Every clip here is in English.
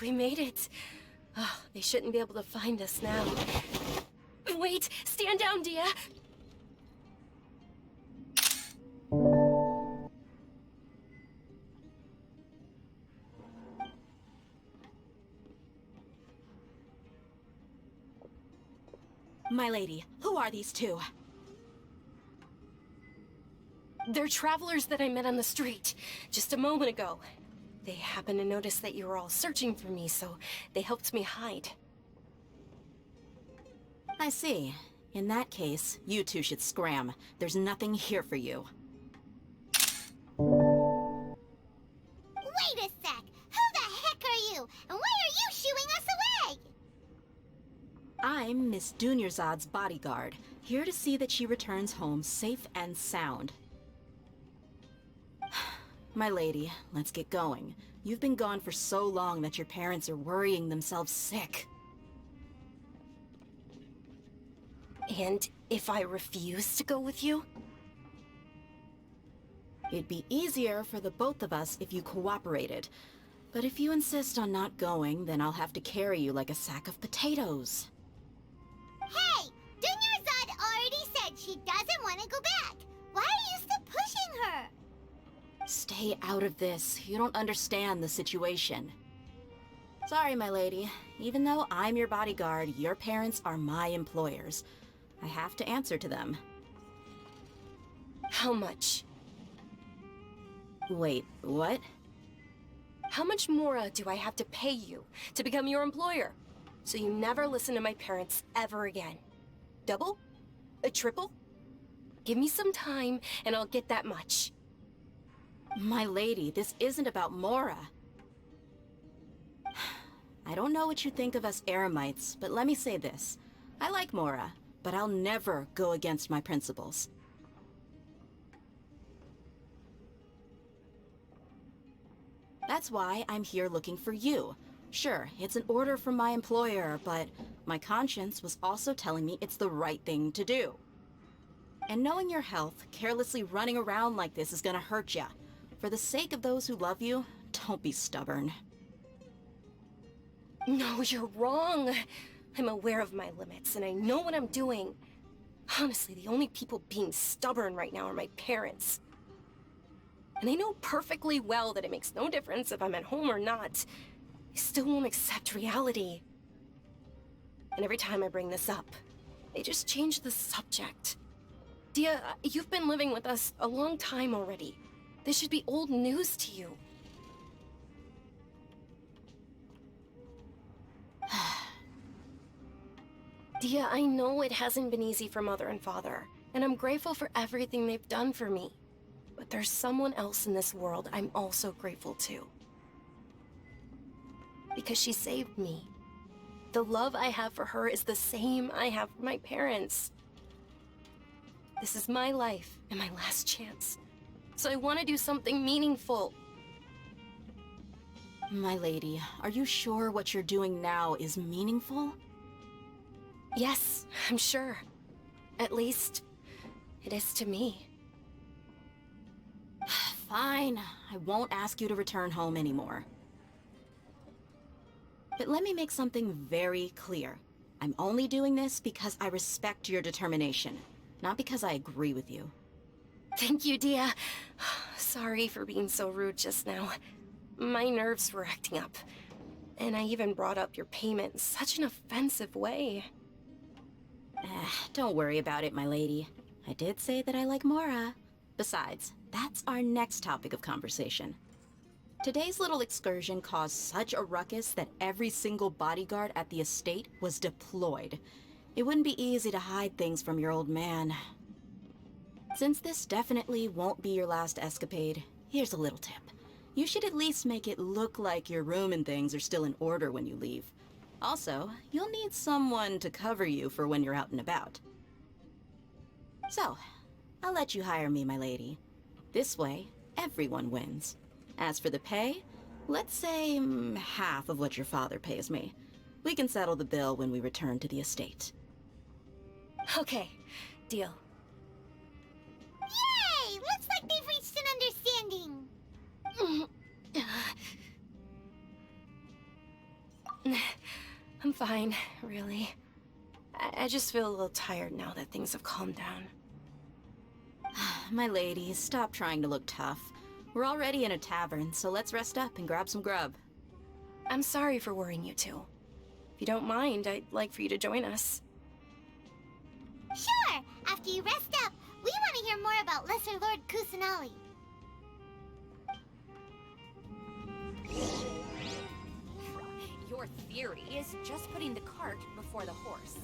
We made it. Oh, they shouldn't be able to find us now. Wait! Stand down, Dehya! My lady, who are these two? They're travelers that I met on the street just a moment ago. They happened to notice that you were all searching for me, so they helped me hide. I see. In that case, you two should scram. There's nothing here for you. Wait a sec! Who the heck are you? And why are you shooing us away? I'm Miss Dunyarzad's bodyguard, here to see that she returns home safe and sound. My lady, let's get going. You've been gone for so long that your parents are worrying themselves sick. And if I refuse to go with you? It'd be easier for the both of us if you cooperated. But if you insist on not going, then I'll have to carry you like a sack of potatoes. Hey! Dunyarzad already said she doesn't want to go back. Why are you still pushing her? Stay out of this. You don't understand the situation. Sorry, my lady. Even though I'm your bodyguard, your parents are my employers. I have to answer to them. How much? Wait, what? How much more do I have to pay you to become your employer? So you never listen to my parents ever again. Double? A triple? Give me some time and I'll get that much. My lady, this isn't about Mora. I don't know what you think of us Eremites, but let me say this. I like Mora, but I'll never go against my principles. That's why I'm here looking for you. Sure, it's an order from my employer, but my conscience was also telling me it's the right thing to do. And knowing your health, carelessly running around like this is gonna hurt ya. For the sake of those who love you, don't be stubborn. No, you're wrong. I'm aware of my limits, and I know what I'm doing. Honestly, the only people being stubborn right now are my parents. And they know perfectly well that it makes no difference if I'm at home or not. They still won't accept reality. And every time I bring this up, they just change the subject. Dehya, you've been living with us a long time already. This should be old news to you. Dehya, I know it hasn't been easy for Mother and Father, and I'm grateful for everything they've done for me. But there's someone else in this world I'm also grateful to. Because she saved me. The love I have for her is the same I have for my parents. This is my life and my last chance. So I want to do something meaningful. My lady, are you sure what you're doing now is meaningful? Yes, I'm sure. At least, it is to me. Fine, I won't ask you to return home anymore. But let me make something very clear. I'm only doing this because I respect your determination, not because I agree with you. Thank you, Dehya. Sorry for being so rude just now. My nerves were acting up. And I even brought up your payment in such an offensive way. Don't worry about it, my lady. I did say that I like Mora. Besides, that's our next topic of conversation. Today's little excursion caused such a ruckus that every single bodyguard at the estate was deployed. It wouldn't be easy to hide things from your old man. Since this definitely won't be your last escapade, here's a little tip. You should at least make it look like your room and things are still in order when you leave. Also, you'll need someone to cover you for when you're out and about. So, I'll let you hire me, my lady. This way, everyone wins. As for the pay, let's say half of what your father pays me. We can settle the bill when we return to the estate. Okay, deal. Yay! Looks like they've reached an understanding. I'm fine, really. I just feel a little tired now that things have calmed down. My ladies, stop trying to look tough. We're already in a tavern, so let's rest up and grab some grub. I'm sorry for worrying you two. If you don't mind, I'd like for you to join us. Sure! After you rest up, we want to hear more about Lesser Lord Kusanali. Your theory is just putting the cart before the horse.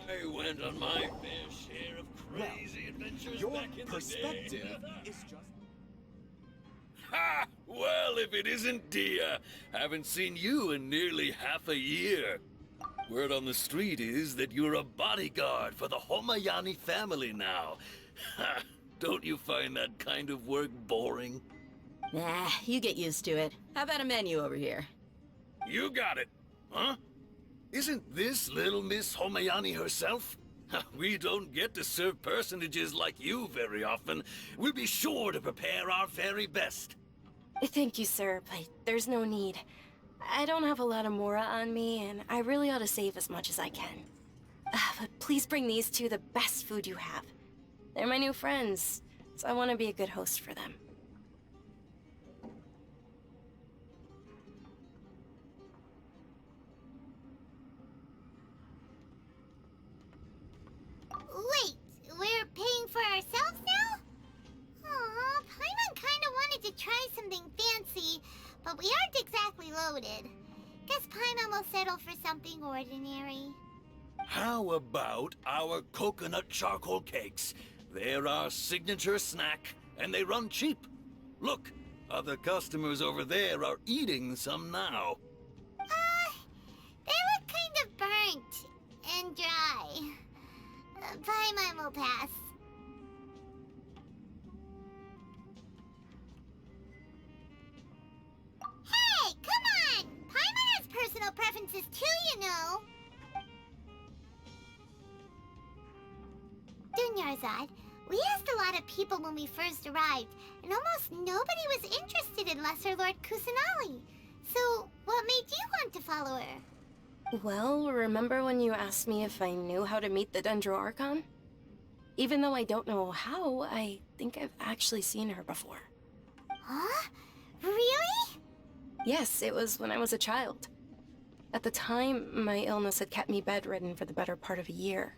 I went on my fair share of crazy adventures Your back in perspective the day. is just... Ha! Well, if it isn't Dehya, haven't seen you in nearly half a year. Word on the street is that you're a bodyguard for the Homayani family now. Ha! Don't you find that kind of work boring? Nah, you get used to it. How about a menu over here? You got it, huh? Isn't this little Miss Homayani herself? We don't get to serve personages like you very often. We'll be sure to prepare our very best. Thank you, sir, but there's no need. I don't have a lot of Mora on me, and I really ought to save as much as I can. But please bring these two the best food you have. They're my new friends, so I want to be a good host for them. Wait, we're paying for ourselves now? Aw, Paimon kinda wanted to try something fancy, but we aren't exactly loaded. Guess Paimon will settle for something ordinary. How about our coconut charcoal cakes? They're our signature snack, and they run cheap. Look, other customers over there are eating some now. They look kind of burnt and dry. Paimon will pass. Hey, come on! Paimon has personal preferences too, you know. Dunyarzad, we asked a lot of people when we first arrived, and almost nobody was interested in Lesser Lord Kusanali. So, what made you want to follow her? Well, remember when you asked me if I knew how to meet the Dendro Archon? Even though I don't know how, I think I've actually seen her before. Huh? Really? Yes, it was when I was a child. At the time, my illness had kept me bedridden for the better part of a year.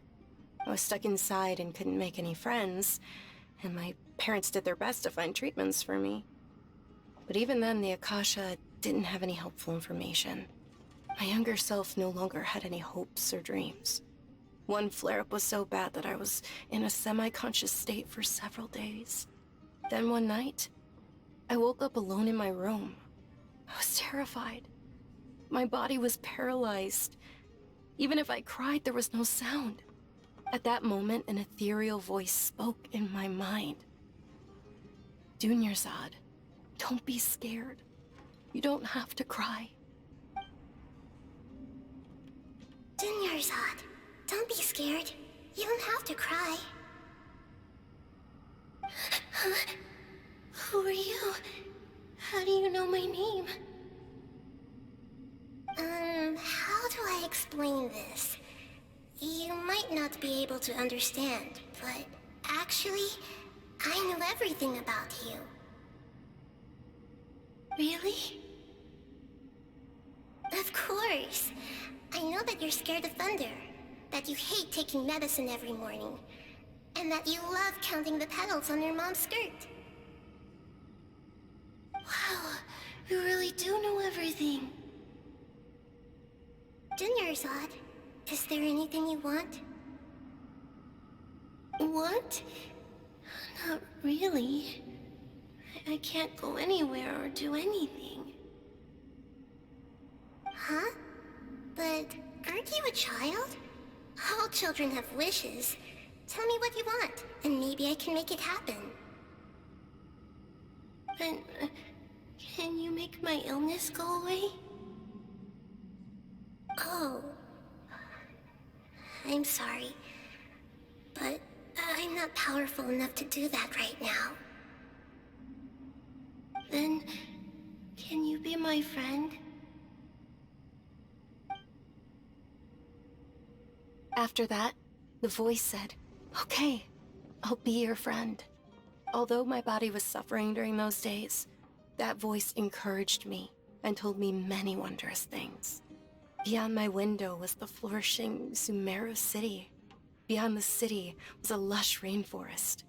I was stuck inside and couldn't make any friends, and my parents did their best to find treatments for me. But even then, the Akasha didn't have any helpful information. My younger self no longer had any hopes or dreams. One flare-up was so bad that I was in a semi-conscious state for several days. Then one night, I woke up alone in my room. I was terrified. My body was paralyzed. Even if I cried, there was no sound. At that moment, an ethereal voice spoke in my mind. Dunyarzad, don't be scared. You don't have to cry. Dunyarzad, don't be scared. You don't have to cry. Who are you? How do you know my name? How do I explain this? You might not be able to understand, but actually, I know everything about you. Really? Of course. I know that you're scared of thunder, that you hate taking medicine every morning, and that you love counting the petals on your mom's skirt. Wow, you really do know everything. Dunyarzad, is there anything you want? What? Not really. I can't go anywhere or do anything. Huh? But aren't you a child? All children have wishes. Tell me what you want, and maybe I can make it happen. But, can you make my illness go away? Oh. I'm sorry. But I'm not powerful enough to do that right now. Then, can you be my friend? After that, the voice said, "Okay, I'll be your friend." Although my body was suffering during those days, that voice encouraged me and told me many wondrous things. Beyond my window was the flourishing Sumeru city. Beyond the city was a lush rainforest.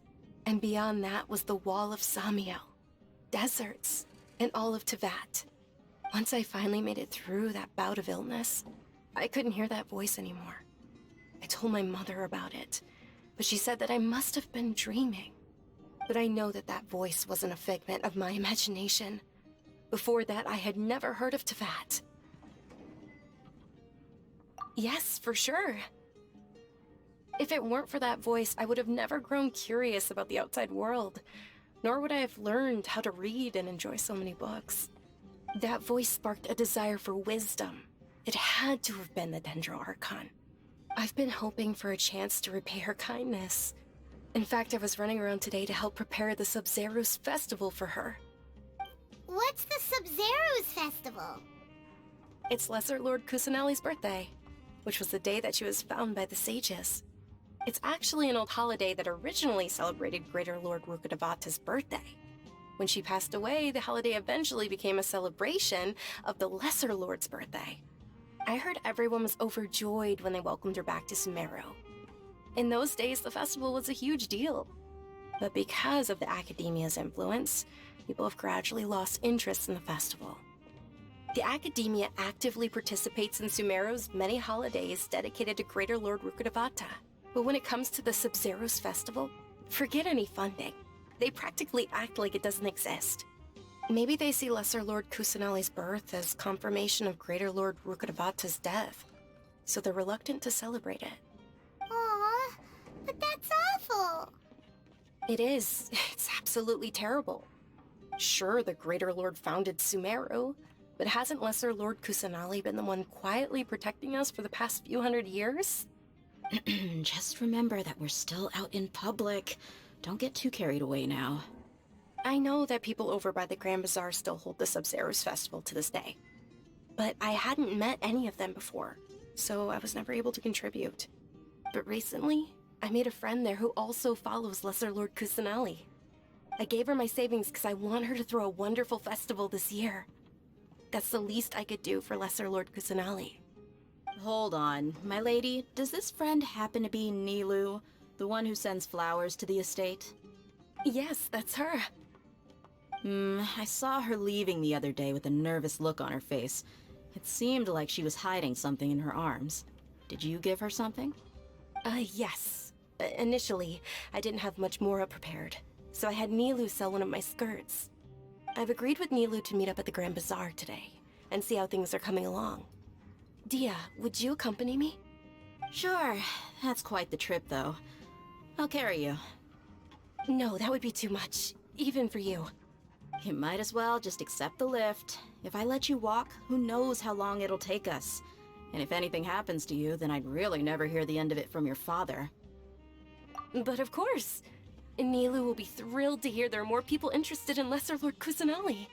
And beyond that was the wall of Samiel, deserts, and all of Tevat. Once I finally made it through that bout of illness, I couldn't hear that voice anymore. I told my mother about it, but she said that I must have been dreaming. But I know that that voice wasn't a figment of my imagination. Before that, I had never heard of Tevat. Yes, for sure. If it weren't for that voice, I would have never grown curious about the outside world, nor would I have learned how to read and enjoy so many books. That voice sparked a desire for wisdom. It had to have been the Dendro Archon. I've been hoping for a chance to repay her kindness. In fact, I was running around today to help prepare the Sub-Zero's festival for her. What's the Sub-Zero's festival? It's Lesser Lord Kusanali's birthday, which was the day that she was found by the sages. It's actually an old holiday that originally celebrated Greater Lord Rukkhadevata's birthday. When she passed away, the holiday eventually became a celebration of the Lesser Lord's birthday. I heard everyone was overjoyed when they welcomed her back to Sumeru. In those days, the festival was a huge deal. But because of the Academia's influence, people have gradually lost interest in the festival. The Academia actively participates in Sumeru's many holidays dedicated to Greater Lord Rukkhadevata. But when it comes to the Sub-Zero's festival, forget any funding. They practically act like it doesn't exist. Maybe they see Lesser Lord Kusanali's birth as confirmation of Greater Lord Rukkhadevata's death, so they're reluctant to celebrate it. Aw, but that's awful. It is. It's absolutely terrible. Sure, the Greater Lord founded Sumeru, but hasn't Lesser Lord Kusanali been the one quietly protecting us for the past few hundred years? Just remember that we're still out in public. Don't get too carried away now. I know that people over by the Grand Bazaar still hold the Sub-Zero's festival to this day. But I hadn't met any of them before, so I was never able to contribute. But recently, I made a friend there who also follows Lesser Lord Kusanali. I gave her my savings because I want her to throw a wonderful festival this year. That's the least I could do for Lesser Lord Kusanali. Hold on, my lady. Does this friend happen to be Nilu, the one who sends flowers to the estate? Yes, that's her. I saw her leaving the other day with a nervous look on her face. It seemed like she was hiding something in her arms. Did you give her something? Yes. Initially, I didn't have much Mora prepared, so I had Nilu sell one of my skirts. I've agreed with Nilu to meet up at the Grand Bazaar today, and see how things are coming along. Dehya, would you accompany me? Sure. That's quite the trip, though. I'll carry you. No, that would be too much, even for you. You might as well just accept the lift. If I let you walk, who knows how long it'll take us. And if anything happens to you, then I'd really never hear the end of it from your father. But of course. Nilu will be thrilled to hear there are more people interested in Lesser Lord Kusanali.